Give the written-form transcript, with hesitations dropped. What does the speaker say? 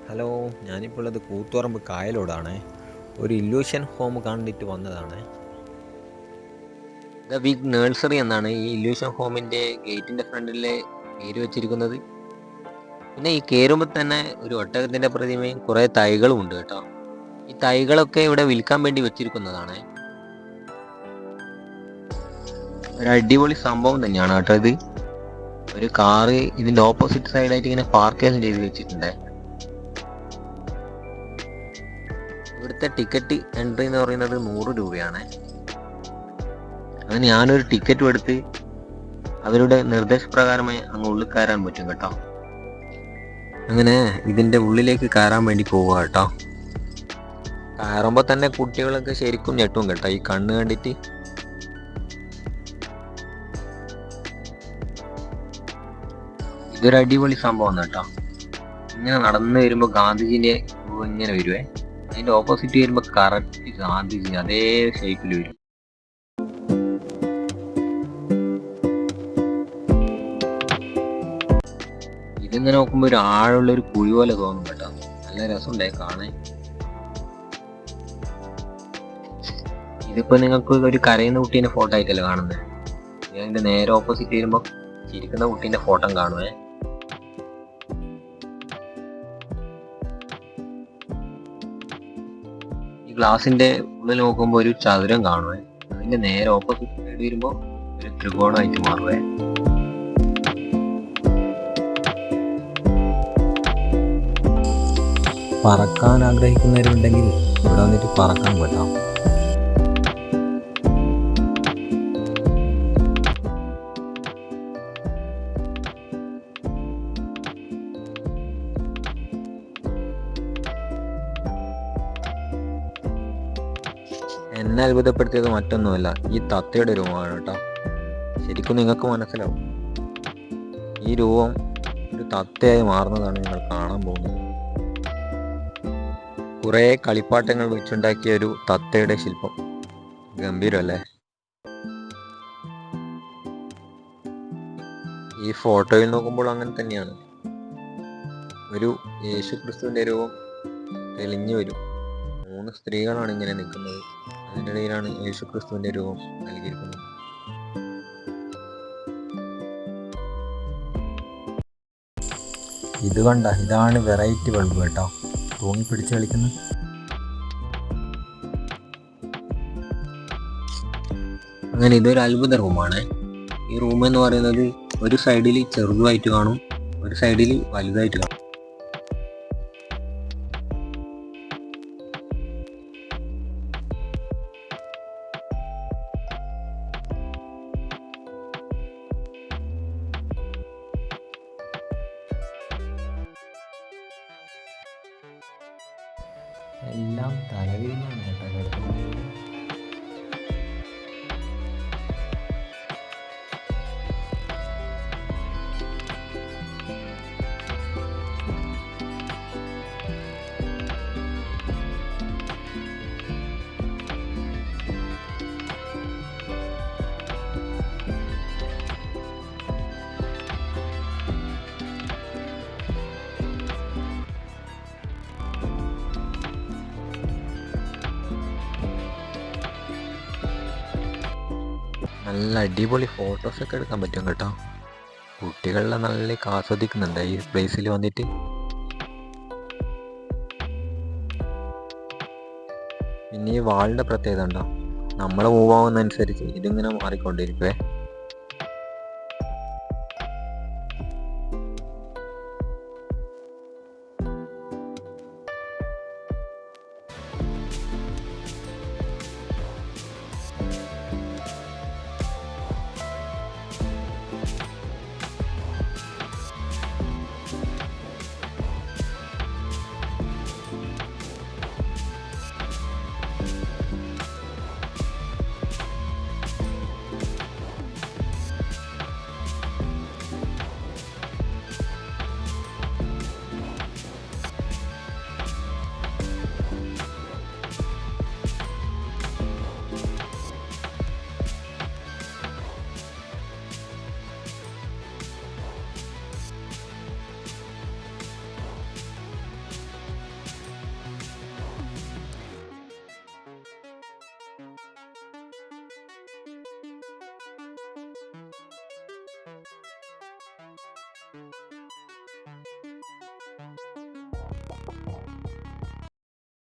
Hello, ഞാനിപ്പോൾ ഉള്ളത് കൂത്തുപറമ്പ് കായലോടാണ്. ഒരു ഇല്യൂഷൻ ഹോം കണ്ടിട്ട് വന്നതാണ്. ദ ബിഗ് നേഴ്സറി എന്നാണ് ഈ ഇല്യൂഷൻ ഹോമിൻ്റെ ഗേറ്റിൻ്റെ ഫ്രണ്ടിൽ പേര് വെച്ചിരിക്കുന്നത്. പിന്നെ ഈ കയറുമ്പോൾ തന്നെ ഒരു ഒട്ടകത്തിൻ്റെ പ്രതിമയും കുറേ തൈകളും ഉണ്ട് കേട്ടോ. ഈ തൈകളൊക്കെ ഇവിടെ വിൽക്കാൻ വേണ്ടി വെച്ചിരിക്കുന്നതാണ്. ഒരു അടിപൊളി സംഭവം തന്നെയാണ് കേട്ടോ ഇത്. ഒരു കാറ് ഇതിൻ്റെ ഓപ്പോസിറ്റ് സൈഡായിട്ട് ഇങ്ങനെ പാർക്ക് ചെയ്ത് വെച്ചിട്ടുണ്ട്. ഇവിടുത്തെ ടിക്കറ്റ് എൻട്രി എന്ന് പറയുന്നത് 100 രൂപയാണ്. അങ്ങനെ ഞാനൊരു ടിക്കറ്റും എടുത്ത് അവരുടെ നിർദ്ദേശപ്രകാരമായി അങ്ങ് ഉള്ളിൽ കയറാൻ പറ്റും കേട്ടോ. അങ്ങനെ ഇതിൻ്റെ ഉള്ളിലേക്ക് കയറാൻ വേണ്ടി പോവുക കേട്ടോ. കയറുമ്പോൾ തന്നെ കുട്ടികളൊക്കെ ശരിക്കും ഞെട്ടും കേട്ടോ ഈ കണ്ണ് കണ്ടിട്ട്. ഇതൊരു അടിപൊളി സംഭവമാണ് കേട്ടോ. ഇങ്ങനെ നടന്നു വരുമ്പോൾ ഗാന്ധിജിൻ്റെ ഇങ്ങനെ വരുവേ. അതിൻ്റെ ഓപ്പോസിറ്റ് വരുമ്പോൾ കറക്റ്റ് ഗാന്ധിജി അതേ ഷേപ്പിൽ വരും. ഇതിങ്ങനെ നോക്കുമ്പോൾ ഒരു ആഴമുള്ള ഒരു കുഴി പോലെ തോന്നും കേട്ടോ. നല്ല രസമുണ്ടായി കാണാൻ. ഇതിപ്പോൾ നിങ്ങൾക്ക് ഒരു കരയുന്ന കുട്ടീൻ്റെ ഫോട്ടോ ആയിട്ടല്ലേ കാണുന്നത്. ഇതിൻ്റെ നേരെ ഓപ്പോസിറ്റ് വരുമ്പോൾ ചിരിക്കുന്ന കുട്ടീൻ്റെ ഫോട്ടോ കാണുവേ. ഈ ഗ്ലാസിൻ്റെ ഉള്ളിൽ നോക്കുമ്പോൾ ഒരു ചതുരം കാണുവേ. അതിൻ്റെ നേരെ ഓപ്പോസിറ്റ് സൈഡ് വരുമ്പോൾ ഒരു ത്രികോണമായിട്ട് മാറുവേ. പറക്കാൻ ആഗ്രഹിക്കുന്നവരുണ്ടെങ്കിൽ ഇവിടെ വന്നിട്ട് പറക്കാൻ പറ്റാം. എന്നെ അത്ഭുതപ്പെടുത്തിയത് മറ്റൊന്നുമല്ല, ഈ തത്തയുടെ രൂപമാണ് കേട്ടോ. ശരിക്കും നിങ്ങൾക്ക് മനസ്സിലാവും, ഈ രൂപം ഒരു തത്തയായി മാറുന്നതാണ് നിങ്ങൾ കാണാൻ പോകുന്നത്. കുറേ കളിപ്പാട്ടങ്ങൾ വെച്ചുണ്ടാക്കിയ ഒരു തത്തയുടെ ശില്പം. ഗംഭീരമല്ലേ? ഈ ഫോട്ടോയിൽ നോക്കുമ്പോൾ അങ്ങനെ തന്നെയാണ്. ഒരു യേശു ക്രിസ്തുവിൻ്റെ രൂപം തെളിഞ്ഞു വരും. 3 സ്ത്രീകളാണ് ഇങ്ങനെ നിൽക്കുന്നത്. അതിൻ്റെ ഇടയിലാണ് യേശു ക്രിസ്തുവിൻ്റെ രൂപം നൽകിയിരിക്കുന്നത്. ഇത് കണ്ട, ഇതാണ് വെറൈറ്റി ബൾബ് കേട്ടോ, തൂങ്ങി പിടിച്ച് കളിക്കുന്നത്. അങ്ങനെ ഇതൊരു അത്ഭുത റൂമാണ്. ഈ റൂം എന്ന് പറയുന്നത് ഒരു സൈഡിൽ ചെറുതായിട്ട് കാണും, ഒരു സൈഡിൽ വലുതായിട്ട് കാണും. എല്ലാം തലവിരിഞ്ഞാണ് കേട്ടോ കിടക്കുന്നത്. നല്ല അടിപൊളി ഫോട്ടോസൊക്കെ എടുക്കാൻ പറ്റും കേട്ടോ. കുട്ടികളെ നല്ല ആസ്വദിക്കുന്നുണ്ട് ഈ പ്ലേസിൽ വന്നിട്ട്. പിന്നെ ഈ വാളിൻ്റെ പ്രത്യേകത ഉണ്ടോ, നമ്മൾ മൂവ് ആവുന്നതനുസരിച്ച് ഇതിങ്ങനെ മാറിക്കൊണ്ടിരിക്കുവേ.